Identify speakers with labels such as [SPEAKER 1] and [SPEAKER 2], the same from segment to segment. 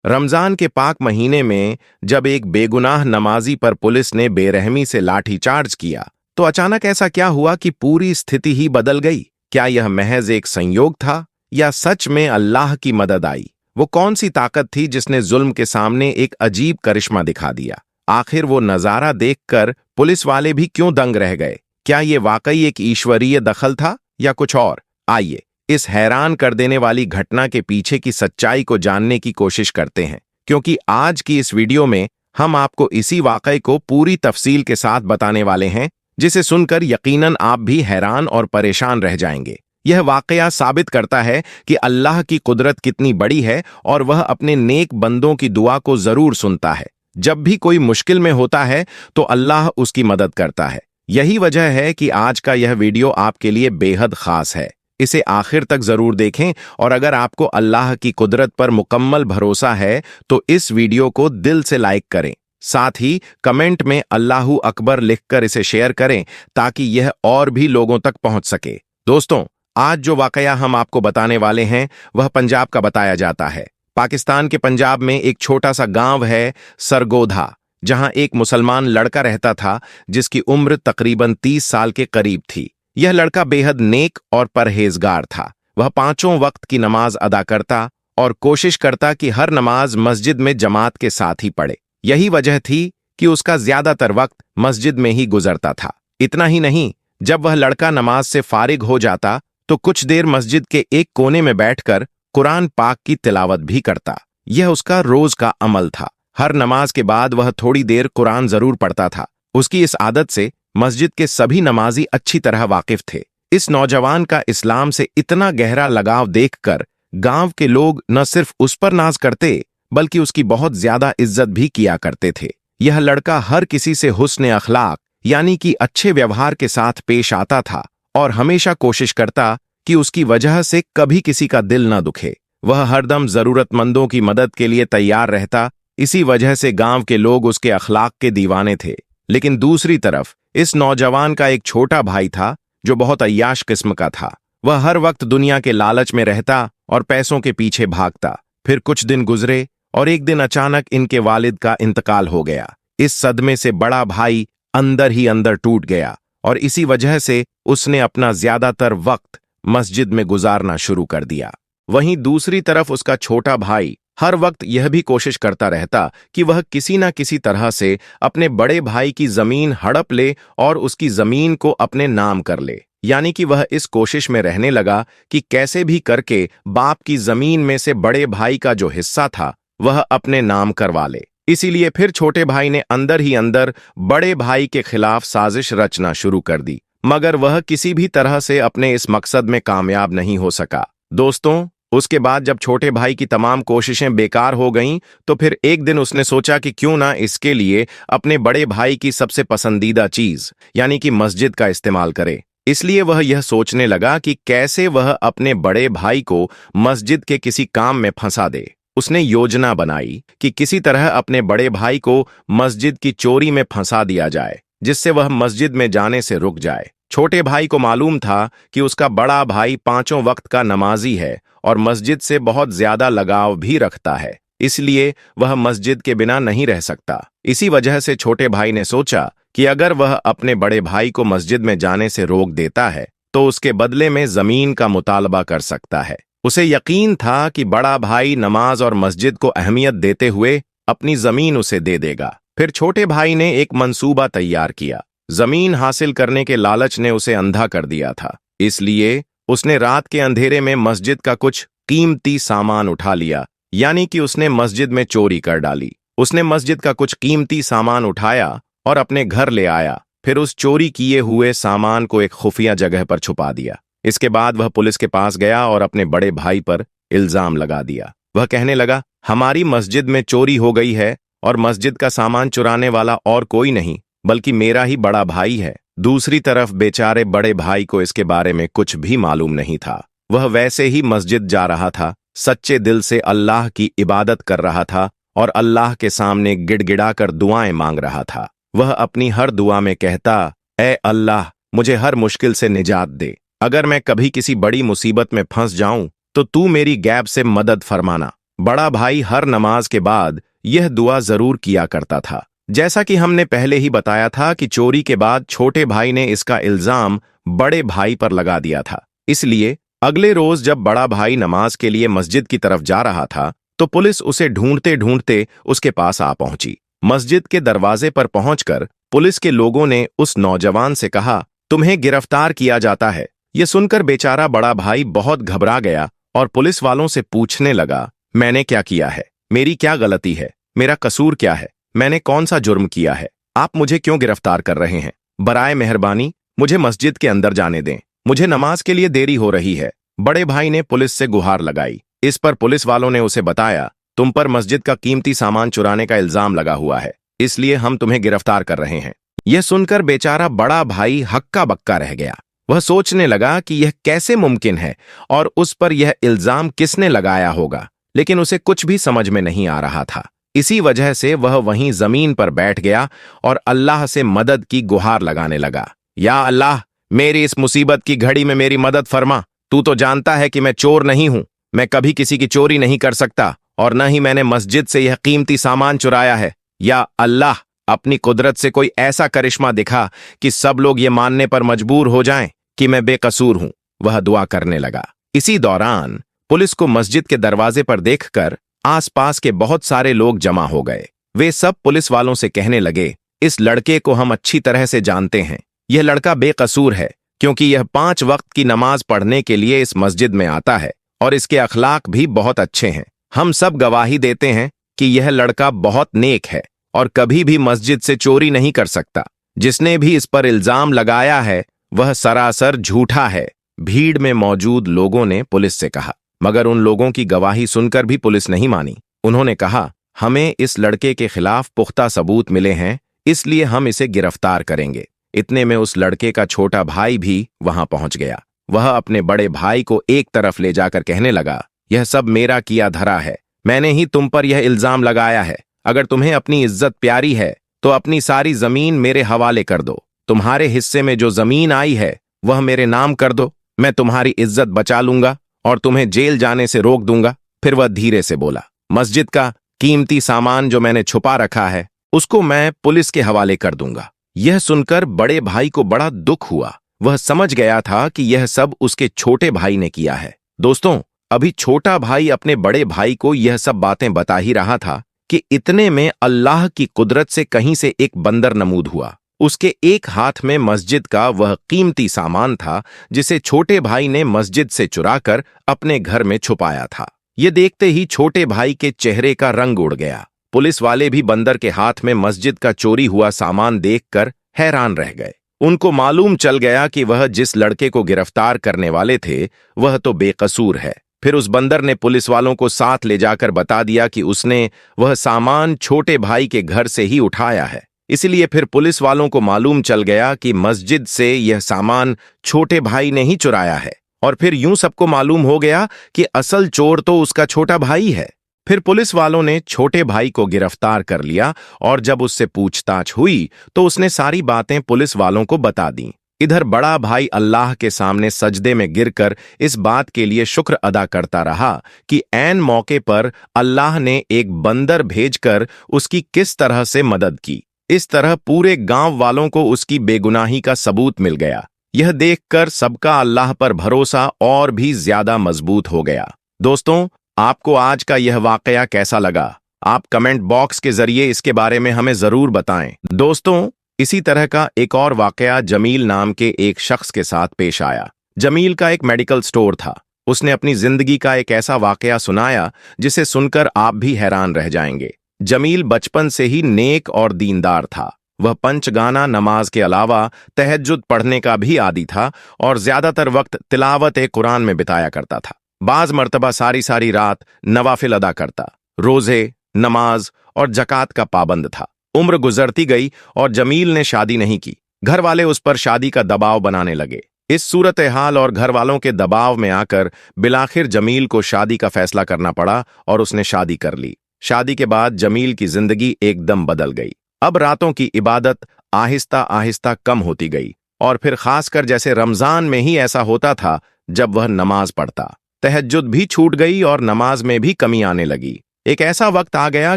[SPEAKER 1] रमजान के पाक महीने में जब एक बेगुनाह नमाजी पर पुलिस ने बेरहमी से लाठीचार्ज किया तो अचानक ऐसा क्या हुआ कि पूरी स्थिति ही बदल गई। क्या यह महज एक संयोग था या सच में अल्लाह की मदद आई? वो कौन सी ताकत थी जिसने जुल्म के सामने एक अजीब करिश्मा दिखा दिया? आखिर वो नजारा देखकर पुलिस वाले भी क्यों दंग रह गए? क्या ये वाकई एक ईश्वरीय दखल था या कुछ और? आइए इस हैरान कर देने वाली घटना के पीछे की सच्चाई को जानने की कोशिश करते हैं, क्योंकि आज की इस वीडियो में हम आपको इसी वाकये को पूरी तफसील के साथ बताने वाले हैं, जिसे सुनकर यकीनन आप भी हैरान और परेशान रह जाएंगे। यह वाकया साबित करता है कि अल्लाह की कुदरत कितनी बड़ी है और वह अपने नेक बंदों की दुआ को जरूर सुनता है। जब भी कोई मुश्किल में होता है तो अल्लाह उसकी मदद करता है। यही वजह है कि आज का यह वीडियो आपके लिए बेहद खास है। इसे आखिर तक जरूर देखें और अगर आपको अल्लाह की कुदरत पर मुकम्मल भरोसा है तो इस वीडियो को दिल से लाइक करें। साथ ही कमेंट में अल्लाहू अकबर लिखकर इसे शेयर करें ताकि यह और भी लोगों तक पहुंच सके। दोस्तों, आज जो वाकया हम आपको बताने वाले हैं वह पंजाब का बताया जाता है। पाकिस्तान के पंजाब में एक छोटा सा गांव है सरगोधा, जहां एक मुसलमान लड़का रहता था जिसकी उम्र तकरीबन 30 साल के करीब थी। यह लड़का बेहद नेक और परहेजगार था। वह पांचों वक्त की नमाज अदा करता और कोशिश करता कि हर नमाज मस्जिद में जमात के साथ ही पढ़े। यही वजह थी कि उसका ज्यादातर वक्त मस्जिद में ही गुजरता था। इतना ही नहीं, जब वह लड़का नमाज से फारिग हो जाता तो कुछ देर मस्जिद के एक कोने में बैठकर कुरान पाक की तिलावत भी करता। यह उसका रोज का अमल था। हर नमाज के बाद वह थोड़ी देर कुरान जरूर पढ़ता था। उसकी इस आदत से मस्जिद के सभी नमाजी अच्छी तरह वाकिफ थे। इस नौजवान का इस्लाम से इतना गहरा लगाव देखकर गांव के लोग न सिर्फ उस पर नाज करते बल्कि उसकी बहुत ज्यादा इज्जत भी किया करते थे। यह लड़का हर किसी से हुस्न अखलाक यानी कि अच्छे व्यवहार के साथ पेश आता था और हमेशा कोशिश करता कि उसकी वजह से कभी किसी का दिल न दुखे। वह हरदम जरूरतमंदों की मदद के लिए तैयार रहता। इसी वजह से गांव के लोग उसके अखलाक के दीवाने थे। लेकिन दूसरी तरफ इस नौजवान का एक छोटा भाई था जो बहुत अय्याश किस्म का था। वह हर वक्त दुनिया के लालच में रहता और पैसों के पीछे भागता। फिर कुछ दिन गुजरे और एक दिन अचानक इनके वालिद का इंतकाल हो गया। इस सदमे से बड़ा भाई अंदर ही अंदर टूट गया और इसी वजह से उसने अपना ज्यादातर वक्त मस्जिद में गुजारना शुरू कर दिया। वहीं दूसरी तरफ उसका छोटा भाई हर वक्त यह भी कोशिश करता रहता कि वह किसी न किसी तरह से अपने बड़े भाई की जमीन हड़प ले और उसकी जमीन को अपने नाम कर ले। यानी कि वह इस कोशिश में रहने लगा कि कैसे भी करके बाप की जमीन में से बड़े भाई का जो हिस्सा था वह अपने नाम करवा ले। इसीलिए फिर छोटे भाई ने अंदर ही अंदर बड़े भाई के खिलाफ साजिश रचना शुरू कर दी, मगर वह किसी भी तरह से अपने इस मकसद में कामयाब नहीं हो सका। दोस्तों, उसके बाद जब छोटे भाई की तमाम कोशिशें बेकार हो गईं, तो फिर एक दिन उसने सोचा कि क्यों ना इसके लिए अपने बड़े भाई की सबसे पसंदीदा चीज यानी कि मस्जिद का इस्तेमाल करे। इसलिए वह यह सोचने लगा कि कैसे वह अपने बड़े भाई को मस्जिद के किसी काम में फंसा दे। उसने योजना बनाई कि किसी तरह अपने बड़े भाई को मस्जिद की चोरी में फंसा दिया जाए, जिससे वह मस्जिद में जाने से रुक जाए। छोटे भाई को मालूम था कि उसका बड़ा भाई पांचों वक्त का नमाजी है और मस्जिद से बहुत ज्यादा लगाव भी रखता है, इसलिए वह मस्जिद के बिना नहीं रह सकता। इसी वजह से छोटे भाई ने सोचा कि अगर वह अपने बड़े भाई को मस्जिद में जाने से रोक देता है तो उसके बदले में जमीन का मुतालबा कर सकता है। उसे यकीन था कि बड़ा भाई नमाज और मस्जिद को अहमियत देते हुए अपनी जमीन उसे दे देगा। फिर छोटे भाई ने एक मंसूबा तैयार किया। जमीन हासिल करने के लालच ने उसे अंधा कर दिया था, इसलिए उसने रात के अंधेरे में मस्जिद का कुछ कीमती सामान उठा लिया, यानी कि उसने मस्जिद में चोरी कर डाली। उसने मस्जिद का कुछ कीमती सामान उठाया और अपने घर ले आया। फिर उस चोरी किए हुए सामान को एक खुफिया जगह पर छुपा दिया। इसके बाद वह पुलिस के पास गया और अपने बड़े भाई पर इल्जाम लगा दिया। वह कहने लगा, हमारी मस्जिद में चोरी हो गई है और मस्जिद का सामान चुराने वाला और कोई नहीं बल्कि मेरा ही बड़ा भाई है। दूसरी तरफ बेचारे बड़े भाई को इसके बारे में कुछ भी मालूम नहीं था। वह वैसे ही मस्जिद जा रहा था, सच्चे दिल से अल्लाह की इबादत कर रहा था और अल्लाह के सामने गिड़गिड़ाकर दुआएं मांग रहा था। वह अपनी हर दुआ में कहता, ए अल्लाह, मुझे हर मुश्किल से निजात दे। अगर मैं कभी किसी बड़ी मुसीबत में फंस जाऊं तो तू मेरी गैब से मदद फरमाना। बड़ा भाई हर नमाज के बाद यह दुआ जरूर किया करता था। जैसा कि हमने पहले ही बताया था कि चोरी के बाद छोटे भाई ने इसका इल्जाम बड़े भाई पर लगा दिया था। इसलिए अगले रोज जब बड़ा भाई नमाज के लिए मस्जिद की तरफ जा रहा था तो पुलिस उसे ढूंढते ढूंढते उसके पास आ पहुंची। मस्जिद के दरवाजे पर पहुंचकर पुलिस के लोगों ने उस नौजवान से कहा, तुम्हें गिरफ्तार किया जाता है। यह सुनकर बेचारा बड़ा भाई बहुत घबरा गया और पुलिस वालों से पूछने लगा, मैंने क्या किया है? मेरी क्या गलती है? मेरा कसूर क्या है? मैंने कौन सा जुर्म किया है? आप मुझे क्यों गिरफ्तार कर रहे हैं? बराए मेहरबानी मुझे मस्जिद के अंदर जाने दें, मुझे नमाज के लिए देरी हो रही है। बड़े भाई ने पुलिस से गुहार लगाई। इस पर पुलिस वालों ने उसे बताया, तुम पर मस्जिद का कीमती सामान चुराने का इल्जाम लगा हुआ है, इसलिए हम तुम्हें गिरफ्तार कर रहे हैं। यह सुनकर बेचारा बड़ा भाई हक्का बक्का रह गया। वह सोचने लगा कि यह कैसे मुमकिन है और उस पर यह इल्जाम किसने लगाया होगा, लेकिन उसे कुछ भी समझ में नहीं आ रहा था। इसी वजह से वह वहीं जमीन पर बैठ गया और अल्लाह से मदद की गुहार लगाने लगा। या अल्लाह, मेरी इस मुसीबत की घड़ी में मेरी मदद फरमा। तू तो जानता है कि मैं चोर नहीं हूं, मैं कभी किसी की चोरी नहीं कर सकता और न ही मैंने मस्जिद से यह कीमती सामान चुराया है। या अल्लाह, अपनी कुदरत से कोई ऐसा करिश्मा दिखा कि सब लोग ये मानने पर मजबूर हो जाएं कि मैं बेकसूर हूं। वह दुआ करने लगा। इसी दौरान पुलिस को मस्जिद के दरवाजे पर देखकर आसपास के बहुत सारे लोग जमा हो गए। वे सब पुलिस वालों से कहने लगे, इस लड़के को हम अच्छी तरह से जानते हैं। यह लड़का बेकसूर है क्योंकि यह 5 वक्त की नमाज पढ़ने के लिए इस मस्जिद में आता है और इसके अखलाक भी बहुत अच्छे हैं। हम सब गवाही देते हैं कि यह लड़का बहुत नेक है और कभी भी मस्जिद से चोरी नहीं कर सकता। जिसने भी इस पर इल्जाम लगाया है वह सरासर झूठा है। भीड़ में मौजूद लोगों ने पुलिस से कहा, मगर उन लोगों की गवाही सुनकर भी पुलिस नहीं मानी। उन्होंने कहा, हमें इस लड़के के खिलाफ पुख्ता सबूत मिले हैं, इसलिए हम इसे गिरफ्तार करेंगे। इतने में उस लड़के का छोटा भाई भी वहां पहुंच गया। वह अपने बड़े भाई को एक तरफ ले जाकर कहने लगा, यह सब मेरा किया धरा है, मैंने ही तुम पर यह इल्जाम लगाया है। अगर तुम्हें अपनी इज्जत प्यारी है तो अपनी सारी जमीन मेरे हवाले कर दो। तुम्हारे हिस्से में जो जमीन आई है वह मेरे नाम कर दो, मैं तुम्हारी इज्जत बचा लूंगा और तुम्हें जेल जाने से रोक दूंगा। फिर वह धीरे से बोला, मस्जिद का कीमती सामान जो मैंने छुपा रखा है उसको मैं पुलिस के हवाले कर दूंगा। यह सुनकर बड़े भाई को बड़ा दुख हुआ। वह समझ गया था कि यह सब उसके छोटे भाई ने किया है। दोस्तों, अभी छोटा भाई अपने बड़े भाई को यह सब बातें बता ही रहा था कि इतने में अल्लाह की कुदरत से कहीं से एक बंदर नमूद हुआ। उसके एक हाथ में मस्जिद का वह कीमती सामान था जिसे छोटे भाई ने मस्जिद से चुराकर अपने घर में छुपाया था। ये देखते ही छोटे भाई के चेहरे का रंग उड़ गया। पुलिस वाले भी बंदर के हाथ में मस्जिद का चोरी हुआ सामान देखकर हैरान रह गए। उनको मालूम चल गया कि वह जिस लड़के को गिरफ्तार करने वाले थे वह तो बेकसूर है। फिर उस बंदर ने पुलिस वालों को साथ ले जाकर बता दिया कि उसने वह सामान छोटे भाई के घर से ही उठाया है। इसलिए फिर पुलिस वालों को मालूम चल गया कि मस्जिद से यह सामान छोटे भाई ने ही चुराया है और फिर यूं सबको मालूम हो गया कि असल चोर तो उसका छोटा भाई है। फिर पुलिस वालों ने छोटे भाई को गिरफ्तार कर लिया और जब उससे पूछताछ हुई तो उसने सारी बातें पुलिस वालों को बता दी। इधर बड़ा भाई अल्लाह के सामने सजदे में गिरकर इस बात के लिए शुक्र अदा करता रहा कि ऐन मौके पर अल्लाह ने एक बंदर भेजकर उसकी किस तरह से मदद की। इस तरह पूरे गांव वालों को उसकी बेगुनाही का सबूत मिल गया। यह देखकर सबका अल्लाह पर भरोसा और भी ज्यादा मजबूत हो गया। दोस्तों, आपको आज का यह वाकया कैसा लगा? आप कमेंट बॉक्स के जरिए इसके बारे में हमें जरूर बताएं। दोस्तों, इसी तरह का एक और वाकया जमील नाम के एक शख्स के साथ पेश आया। जमील का एक मेडिकल स्टोर था। उसने अपनी जिंदगी का एक ऐसा वाकया सुनाया जिसे सुनकर आप भी हैरान रह जाएंगे। जमील बचपन से ही नेक और दीनदार था। वह पंचगाना नमाज के अलावा तहज्जुद पढ़ने का भी आदी था और ज्यादातर वक्त तिलावत कुरान में बिताया करता था। बाज मर्तबा सारी सारी रात नवाफिल अदा करता, रोजे, नमाज और जकात का पाबंद था। उम्र गुजरती गई और जमील ने शादी नहीं की। घर वाले उस पर शादी का दबाव बनाने लगे। इस सूरत हाल और घर वालों के दबाव में आकर बिलाखिर जमील को शादी का फैसला करना पड़ा और उसने शादी कर ली। शादी के बाद जमील की जिंदगी एकदम बदल गई। अब रातों की इबादत आहिस्ता आहिस्ता कम होती गई और फिर खासकर जैसे रमजान में ही ऐसा होता था जब वह नमाज पढ़ता। तहज्जुद भी छूट गई और नमाज में भी कमी आने लगी। एक ऐसा वक्त आ गया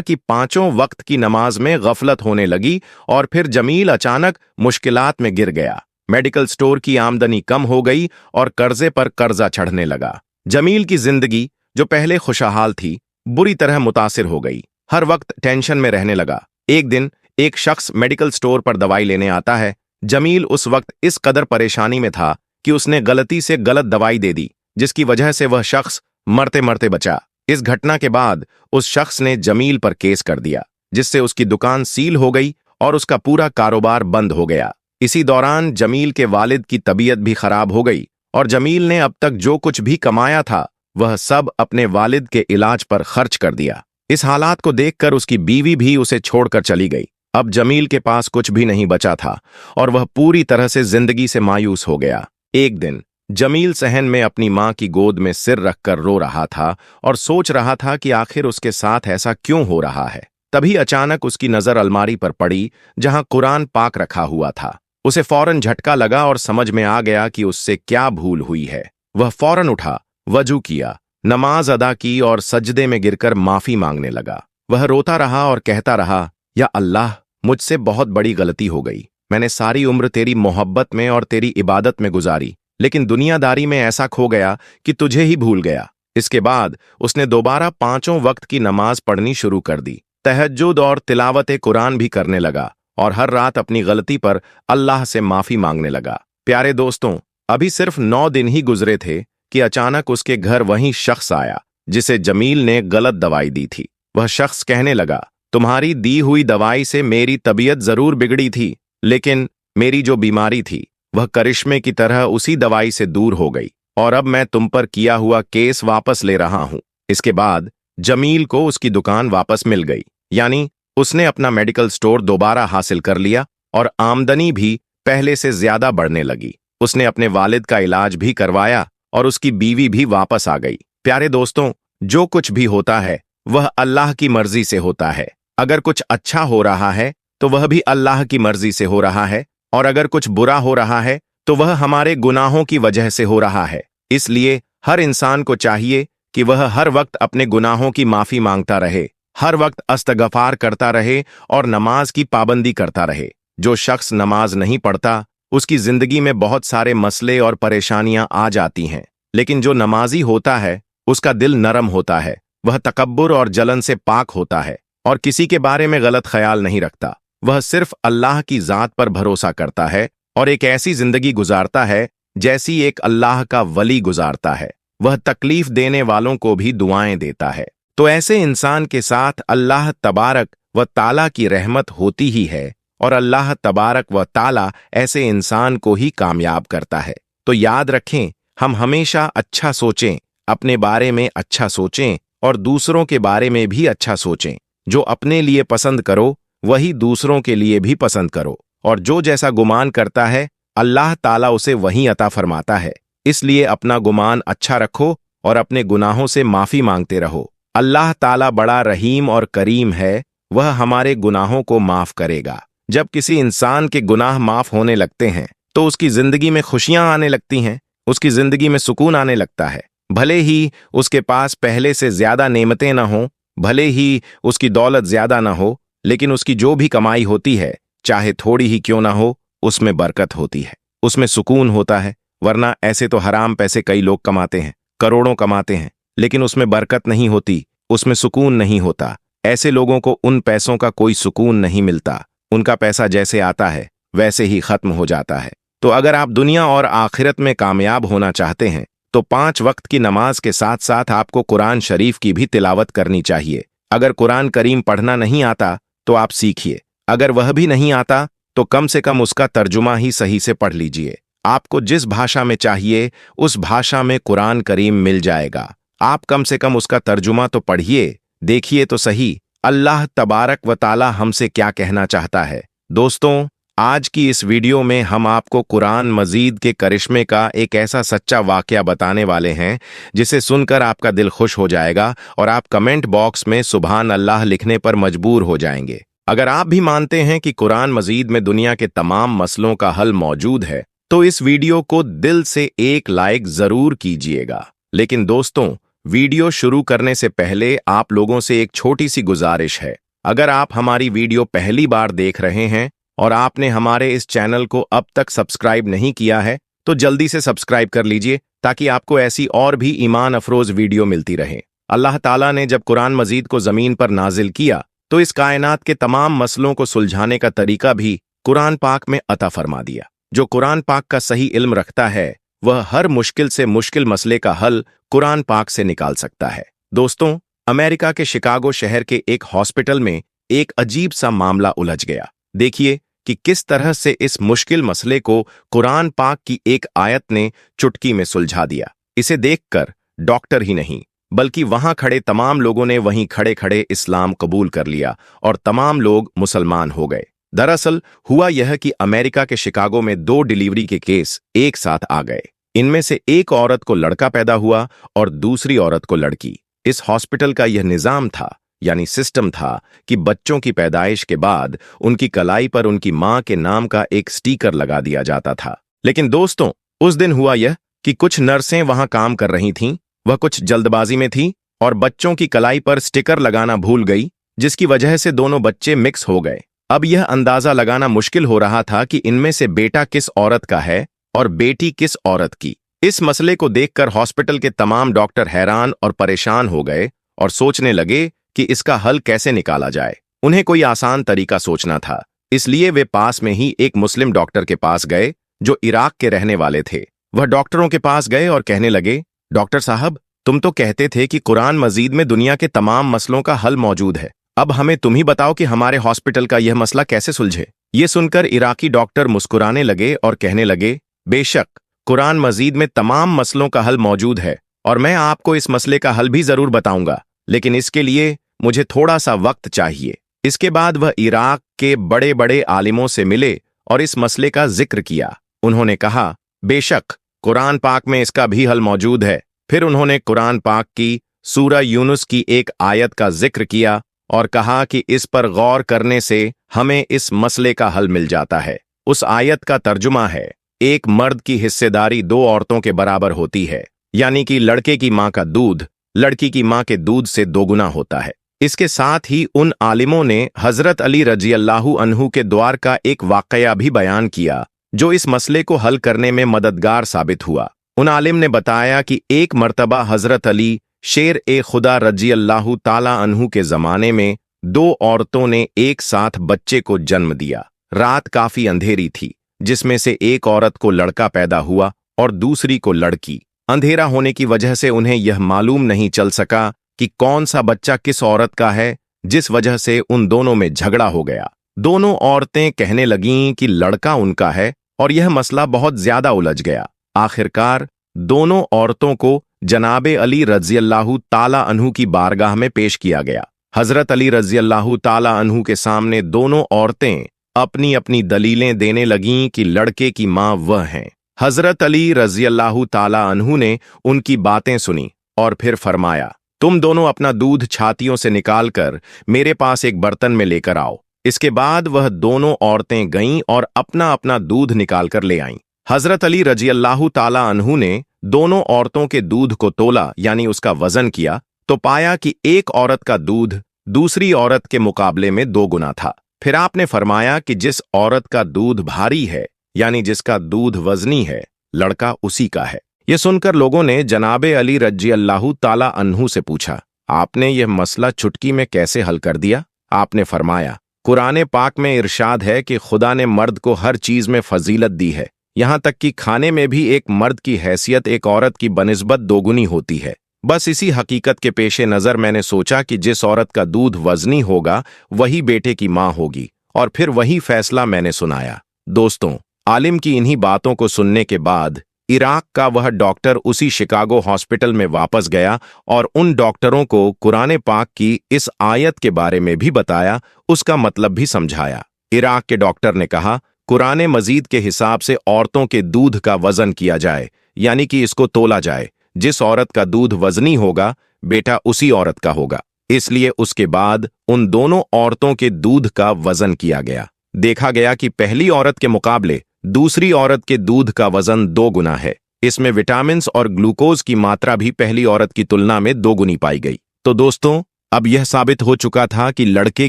[SPEAKER 1] कि पांचों वक्त की नमाज में गफलत होने लगी और फिर जमील अचानक मुश्किलात में गिर गया। मेडिकल स्टोर की आमदनी कम हो गई और कर्जे पर कर्जा चढ़ने लगा। जमील की जिंदगी, जो पहले खुशहाल थी, बुरी तरह मुतासिर हो गई। हर वक्त टेंशन में रहने लगा। एक दिन एक शख्स मेडिकल स्टोर पर दवाई लेने आता है। जमील उस वक्त इस कदर परेशानी में था कि उसने गलती से गलत दवाई दे दी, जिसकी वजह से वह शख्स मरते मरते बचा। इस घटना के बाद उस शख्स ने जमील पर केस कर दिया, जिससे उसकी दुकान सील हो गई और उसका पूरा कारोबार बंद हो गया। इसी दौरान जमील के वालिद की तबीयत भी खराब हो गई और जमील ने अब तक जो कुछ भी कमाया था वह सब अपने वालिद के इलाज पर खर्च कर दिया। इस हालात को देखकर उसकी बीवी भी उसे छोड़कर चली गई। अब जमील के पास कुछ भी नहीं बचा था और वह पूरी तरह से जिंदगी से मायूस हो गया। एक दिन जमील सहन में अपनी मां की गोद में सिर रखकर रो रहा था और सोच रहा था कि आखिर उसके साथ ऐसा क्यों हो रहा है। तभी अचानक उसकी नजर अलमारी पर पड़ी, जहां कुरान पाक रखा हुआ था। उसे फौरन झटका लगा और समझ में आ गया कि उससे क्या भूल हुई है। वह फौरन उठा, वजू किया, नमाज अदा की और सजदे में गिरकर माफी मांगने लगा। वह रोता रहा और कहता रहा, या अल्लाह, मुझसे बहुत बड़ी गलती हो गई। मैंने सारी उम्र तेरी मोहब्बत में और तेरी इबादत में गुजारी, लेकिन दुनियादारी में ऐसा खो गया कि तुझे ही भूल गया। इसके बाद उसने दोबारा पांचों वक्त की नमाज पढ़नी शुरू कर दी। तहज्जुद और तिलावत कुरान भी करने लगा और हर रात अपनी गलती पर अल्लाह से माफी मांगने लगा। प्यारे दोस्तों, अभी सिर्फ 9 दिन ही गुजरे थे कि अचानक उसके घर वही शख्स आया जिसे जमील ने गलत दवाई दी थी। वह शख्स कहने लगा, तुम्हारी दी हुई दवाई से मेरी तबीयत जरूर बिगड़ी थी, लेकिन मेरी जो बीमारी थी वह करिश्मे की तरह उसी दवाई से दूर हो गई और अब मैं तुम पर किया हुआ केस वापस ले रहा हूं। इसके बाद जमील को उसकी दुकान वापस मिल गई, यानी उसने अपना मेडिकल स्टोर दोबारा हासिल कर लिया और आमदनी भी पहले से ज्यादा बढ़ने लगी। उसने अपने वालिद का इलाज भी करवाया और उसकी बीवी भी वापस आ गई। प्यारे दोस्तों, जो कुछ भी होता है वह अल्लाह की मर्जी से होता है। अगर कुछ अच्छा हो रहा है तो वह भी अल्लाह की मर्जी से हो रहा है, और अगर कुछ बुरा हो रहा है तो वह हमारे गुनाहों की वजह से हो रहा है। इसलिए हर इंसान को चाहिए कि वह हर वक्त अपने गुनाहों की माफी मांगता रहे, हर वक्त इस्तगफार करता रहे और नमाज की पाबंदी करता रहे। जो शख्स नमाज नहीं पढ़ता उसकी जिंदगी में बहुत सारे मसले और परेशानियां आ जाती हैं, लेकिन जो नमाजी होता है उसका दिल नरम होता है, वह तकब्बुर और जलन से पाक होता है और किसी के बारे में गलत ख्याल नहीं रखता। वह सिर्फ अल्लाह की जात पर भरोसा करता है और एक ऐसी जिंदगी गुजारता है जैसी एक अल्लाह का वली गुजारता है। वह तकलीफ देने वालों को भी दुआएं देता है। तो ऐसे इंसान के साथ अल्लाह तबारक व ताला की रहमत होती ही है और अल्लाह तबारक व ताला ऐसे इंसान को ही कामयाब करता है। तो याद रखें, हम हमेशा अच्छा सोचें, अपने बारे में अच्छा सोचें और दूसरों के बारे में भी अच्छा सोचें। जो अपने लिए पसंद करो वही दूसरों के लिए भी पसंद करो, और जो जैसा गुमान करता है अल्लाह ताला उसे वही अता फरमाता है। इसलिए अपना गुमान अच्छा रखो और अपने गुनाहों से माफी मांगते रहो। अल्लाह ताला बड़ा रहीम और करीम है, वह हमारे गुनाहों को माफ करेगा। जब किसी इंसान के गुनाह माफ होने लगते हैं तो उसकी जिंदगी में खुशियां आने लगती हैं, उसकी जिंदगी में सुकून आने लगता है। भले ही उसके पास पहले से ज्यादा नेमतें न हो, भले ही उसकी दौलत ज्यादा न हो, लेकिन उसकी जो भी कमाई होती है, चाहे थोड़ी ही क्यों ना हो, उसमें बरकत होती है, उसमें सुकून होता है। वरना ऐसे तो हराम पैसे कई लोग कमाते हैं, करोड़ों कमाते हैं, लेकिन उसमें बरकत नहीं होती, उसमें सुकून नहीं होता। ऐसे लोगों को उन पैसों का कोई सुकून नहीं मिलता। उनका पैसा जैसे आता है वैसे ही खत्म हो जाता है। तो अगर आप दुनिया और आखिरत में कामयाब होना चाहते हैं तो 5 वक्त की नमाज के साथ साथ आपको कुरान शरीफ की भी तिलावत करनी चाहिए। अगर कुरान करीम पढ़ना नहीं आता तो आप सीखिए, अगर वह भी नहीं आता तो कम से कम उसका तर्जुमा ही सही से पढ़ लीजिए। आपको जिस भाषा में चाहिए उस भाषा में कुरान करीम मिल जाएगा। आप कम से कम उसका तर्जुमा तो पढ़िए, देखिए तो सही अल्लाह तबारक व ताला हमसे क्या कहना चाहता है। दोस्तों, आज की इस वीडियो में हम आपको कुरान मजीद के करिश्मे का एक ऐसा सच्चा वाकया बताने वाले हैं जिसे सुनकर आपका दिल खुश हो जाएगा और आप कमेंट बॉक्स में सुभान अल्लाह लिखने पर मजबूर हो जाएंगे। अगर आप भी मानते हैं कि कुरान मजीद में दुनिया के तमाम मसलों का हल मौजूद है तो इस वीडियो को दिल से एक लाइक जरूर कीजिएगा। लेकिन दोस्तों, वीडियो शुरू करने से पहले आप लोगों से एक छोटी सी गुजारिश है। अगर आप हमारी वीडियो पहली बार देख रहे हैं और आपने हमारे इस चैनल को अब तक सब्सक्राइब नहीं किया है, तो जल्दी से सब्सक्राइब कर लीजिए ताकि आपको ऐसी और भी ईमान अफरोज वीडियो मिलती रहे। अल्लाह ताला ने जब कुरान मजीद को जमीन पर नाजिल किया तो इस कायनात के तमाम मसलों को सुलझाने का तरीका भी कुरान पाक में अता फरमा दिया। जो कुरान पाक का सही इल्म रखता है वह हर मुश्किल से मुश्किल मसले का हल कुरान पाक से निकाल सकता है। दोस्तों, अमेरिका के शिकागो शहर के एक हॉस्पिटल में एक अजीब सा मामला उलझ गया। देखिए कि किस तरह से इस मुश्किल मसले को कुरान पाक की एक आयत ने चुटकी में सुलझा दिया। इसे देखकर डॉक्टर ही नहीं बल्कि वहां खड़े तमाम लोगों ने वहीं खड़े खड़े इस्लाम कबूल कर लिया और तमाम लोग मुसलमान हो गए। दरअसल हुआ यह कि अमेरिका के शिकागो में 2 डिलीवरी के केस एक साथ आ गए। इनमें से एक औरत को लड़का पैदा हुआ और दूसरी औरत को लड़की। इस हॉस्पिटल का यह निजाम था, यानी सिस्टम था, कि बच्चों की पैदाइश के बाद उनकी कलाई पर उनकी मां के नाम का एक स्टिकर लगा दिया जाता था। लेकिन दोस्तों, उस दिन हुआ यह कि कुछ नर्सें वहां काम कर रही थीं। वह कुछ जल्दबाजी में थी और बच्चों की कलाई पर स्टिकर लगाना भूल गई, जिसकी वजह से दोनों बच्चे मिक्स हो गए। अब यह अंदाजा लगाना मुश्किल हो रहा था कि इनमें से बेटा किस औरत का है और बेटी किस औरत की। इस मसले को देखकर हॉस्पिटल के तमाम डॉक्टर हैरान और परेशान हो गए और सोचने लगे कि इसका हल कैसे निकाला जाए। उन्हें कोई आसान तरीका सोचना था, इसलिए वे पास में ही एक मुस्लिम डॉक्टर के पास गए जो इराक के रहने वाले थे। वह डॉक्टरों के पास गए और कहने लगे, डॉक्टर साहब, तुम तो कहते थे कि कुरान मजीद में दुनिया के तमाम मसलों का हल मौजूद है। अब हमें तुम ही बताओ कि हमारे हॉस्पिटल का यह मसला कैसे सुलझे। ये सुनकर इराकी डॉक्टर मुस्कुराने लगे और कहने लगे, बेशक कुरान मजीद में तमाम मसलों का हल मौजूद है और मैं आपको इस मसले का हल भी जरूर बताऊंगा, लेकिन इसके लिए मुझे थोड़ा सा वक्त चाहिए। इसके बाद वह इराक के बड़े बड़े आलिमों से मिले और इस मसले का जिक्र किया। उन्होंने कहा, बेशक कुरान पाक में इसका भी हल मौजूद है। फिर उन्होंने कुरान पाक की सूरह यूनुस की एक आयत का जिक्र किया और कहा कि इस पर गौर करने से हमें इस मसले का हल मिल जाता है। उस आयत का तर्जुमा है, एक मर्द की हिस्सेदारी 2 औरतों के बराबर होती है, यानी कि लड़के की मां का दूध लड़की की मां के दूध से 2 गुना होता है। इसके साथ ही उन आलिमों ने हजरत अली रजियल्लाहु अन्हु के द्वार का एक वाकया भी बयान किया जो इस मसले को हल करने में मददगार साबित हुआ। उन आलिम ने बताया कि एक मर्तबा हजरत अली शेर ए खुदा रजियल्लाहु ताला अन्हु के जमाने में 2 औरतों ने एक साथ बच्चे को जन्म दिया। रात काफी अंधेरी थी, जिसमें से एक औरत को लड़का पैदा हुआ और दूसरी को लड़की। अंधेरा होने की वजह से उन्हें यह मालूम नहीं चल सका कि कौन सा बच्चा किस औरत का है, जिस वजह से उन दोनों में झगड़ा हो गया। दोनों औरतें कहने लगीं कि लड़का उनका है और यह मसला बहुत ज्यादा उलझ गया। आखिरकार दोनों औरतों को जनाबे अली रज़ियल्लाहु ताला अन्हु की बारगाह में पेश किया गया। हजरत अली रज़ियल्लाहु ताला अन्हु के सामने दोनों औरतें अपनी अपनी दलीलें देने लगीं कि लड़के की मां वह हैं। हजरत अली रज़ियल्लाहु ताला अन्हु ने उनकी बातें सुनी और फिर फरमाया, तुम दोनों अपना दूध छातियों से निकालकर मेरे पास एक बर्तन में लेकर आओ। इसके बाद वह दोनों औरतें गईं और अपना अपना दूध निकालकर ले आईं। हजरत अली रज़ियल्लाहु ताला अन्हु ने दोनों औरतों के दूध को तोला, यानी उसका वजन किया, तो पाया कि एक औरत का दूध दूसरी औरत के मुकाबले में 2 गुना था। फिर आपने फरमाया कि जिस औरत का दूध भारी है, यानी जिसका दूध वजनी है, लड़का उसी का है। यह सुनकर लोगों ने जनाबे अली रज़ियल्लाहु ताला अन्हु से पूछा, आपने यह मसला चुटकी में कैसे हल कर दिया? आपने फरमाया, कुरान पाक में इरशाद है कि खुदा ने मर्द को हर चीज में फजीलत दी है, यहां तक कि खाने में भी एक मर्द की हैसियत एक औरत की बनिस्बत 2 गुनी होती है। बस इसी हकीकत के पेशे नजर मैंने सोचा कि जिस औरत का दूध वजनी होगा वही बेटे की मां होगी, और फिर वही फैसला मैंने सुनाया। दोस्तों, आलिम की इन्हीं बातों को सुनने के बाद इराक का वह डॉक्टर उसी शिकागो हॉस्पिटल में वापस गया और उन डॉक्टरों को कुरान पाक की इस आयत के बारे में भी बताया, उसका मतलब भी समझाया। इराक के डॉक्टर ने कहा, कुरान मजीद के हिसाब से औरतों के दूध का वजन किया जाए, यानी कि इसको तोला जाए। जिस औरत का दूध वजनी होगा, बेटा उसी औरत का होगा। इसलिए उसके बाद उन दोनों औरतों के दूध का वजन किया गया। देखा गया कि पहली औरत के मुकाबले दूसरी औरत के दूध का वजन 2 गुना है। इसमें विटामिन्स और ग्लूकोज की मात्रा भी पहली औरत की तुलना में 2 गुनी पाई गई। तो दोस्तों, अब यह साबित हो चुका था कि लड़के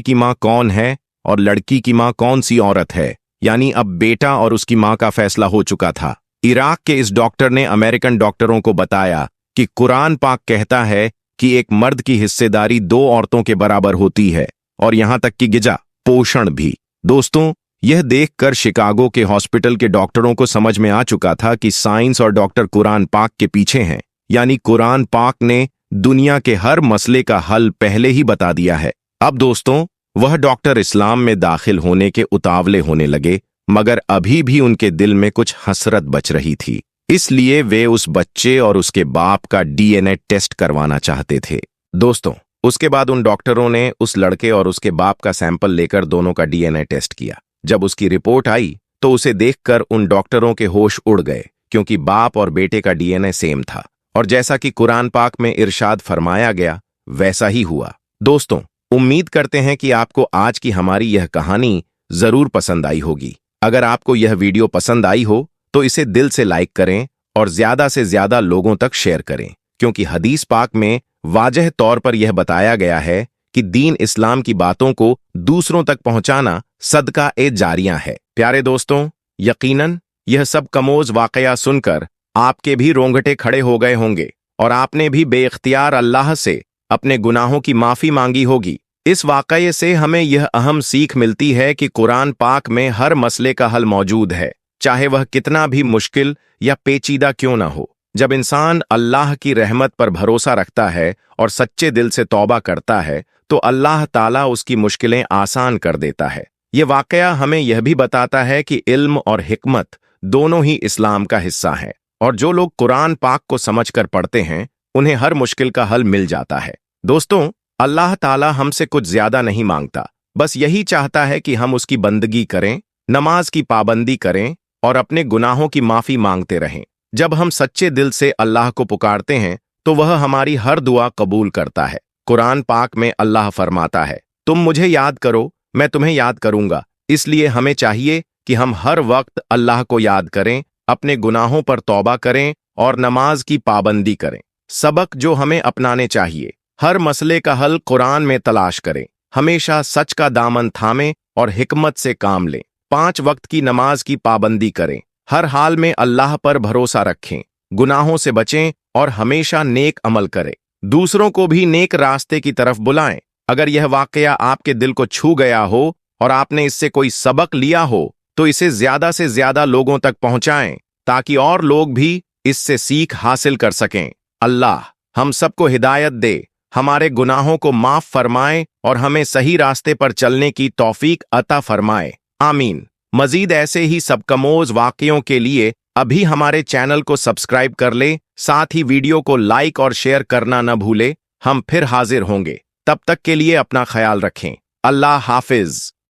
[SPEAKER 1] की मां कौन है और लड़की की मां कौन सी औरत है, यानी अब बेटा और उसकी मां का फैसला हो चुका था। इराक के इस डॉक्टर ने अमेरिकन डॉक्टरों को बताया कि कुरान पाक कहता है कि एक मर्द की हिस्सेदारी 2 औरतों के बराबर होती है, और यहां तक कि गिजा पोषण भी। दोस्तों, यह देखकर शिकागो के हॉस्पिटल के डॉक्टरों को समझ में आ चुका था कि साइंस और डॉक्टर कुरान पाक के पीछे हैं, यानी कुरान पाक ने दुनिया के हर मसले का हल पहले ही बता दिया है। अब दोस्तों, वह डॉक्टर इस्लाम में दाखिल होने के उतावले होने लगे, मगर अभी भी उनके दिल में कुछ हसरत बच रही थी। इसलिए वे उस बच्चे और उसके बाप का डीएनए टेस्ट करवाना चाहते थे। दोस्तों, उसके बाद उन डॉक्टरों ने उस लड़के और उसके बाप का सैंपल लेकर दोनों का डीएनए टेस्ट किया। जब उसकी रिपोर्ट आई तो उसे देखकर उन डॉक्टरों के होश उड़ गए, क्योंकि बाप और बेटे का डीएनए सेम था, और जैसा कि कुरान पाक में इरशाद फरमाया गया वैसा ही हुआ। दोस्तों, उम्मीद करते हैं कि आपको आज की हमारी यह कहानी जरूर पसंद आई होगी। अगर आपको यह वीडियो पसंद आई हो तो इसे दिल से लाइक करें और ज्यादा से ज्यादा लोगों तक शेयर करें, क्योंकि हदीस पाक में वाजह तौर पर यह बताया गया है कि दीन इस्लाम की बातों को दूसरों तक पहुंचाना सदका ए जारिया है। प्यारे दोस्तों, यकीनन यह सब कमोज वाकया सुनकर आपके भी रोंगटे खड़े हो गए होंगे और आपने भी बेइख्तियार अल्लाह से अपने गुनाहों की माफी मांगी होगी। इस वाकये से हमें यह अहम सीख मिलती है कि कुरान पाक में हर मसले का हल मौजूद है, चाहे वह कितना भी मुश्किल या पेचीदा क्यों ना हो। जब इंसान अल्लाह की रहमत पर भरोसा रखता है और सच्चे दिल से तौबा करता है तो अल्लाह ताला उसकी मुश्किलें आसान कर देता है। ये वाकया हमें यह भी बताता है कि इल्म और हिकमत दोनों ही इस्लाम का हिस्सा है, और जो लोग कुरान पाक को समझकर पढ़ते हैं उन्हें हर मुश्किल का हल मिल जाता है। दोस्तों, अल्लाह ताला हमसे कुछ ज्यादा नहीं मांगता, बस यही चाहता है कि हम उसकी बंदगी करें, नमाज की पाबंदी करें और अपने गुनाहों की माफी मांगते रहें। जब हम सच्चे दिल से अल्लाह को पुकारते हैं तो वह हमारी हर दुआ कबूल करता है। कुरान पाक में अल्लाह फरमाता है, तुम मुझे याद करो, मैं तुम्हें याद करूंगा। इसलिए हमें चाहिए कि हम हर वक्त अल्लाह को याद करें, अपने गुनाहों पर तौबा करें और नमाज की पाबंदी करें। सबक जो हमें अपनाने चाहिए, हर मसले का हल कुरान में तलाश करें, हमेशा सच का दामन थामें और हिकमत से काम लें। 5 वक्त की नमाज की पाबंदी करें, हर हाल में अल्लाह पर भरोसा रखें, गुनाहों से बचें और हमेशा नेक अमल करें। दूसरों को भी नेक रास्ते की तरफ बुलाएं। अगर यह वाकया आपके दिल को छू गया हो और आपने इससे कोई सबक लिया हो तो इसे ज्यादा से ज्यादा लोगों तक पहुंचाएं, ताकि और लोग भी इससे सीख हासिल कर सकें। अल्लाह हम सबको हिदायत दे, हमारे गुनाहों को माफ फरमाए और हमें सही रास्ते पर चलने की तौफीक अता फरमाए। आमीन। मजीद ऐसे ही सबकमोज वाकयों के लिए अभी हमारे चैनल को सब्सक्राइब कर ले, साथ ही वीडियो को लाइक और शेयर करना न भूले। हम फिर हाजिर होंगे, तब तक के लिए अपना ख्याल रखें। अल्लाह हाफिज।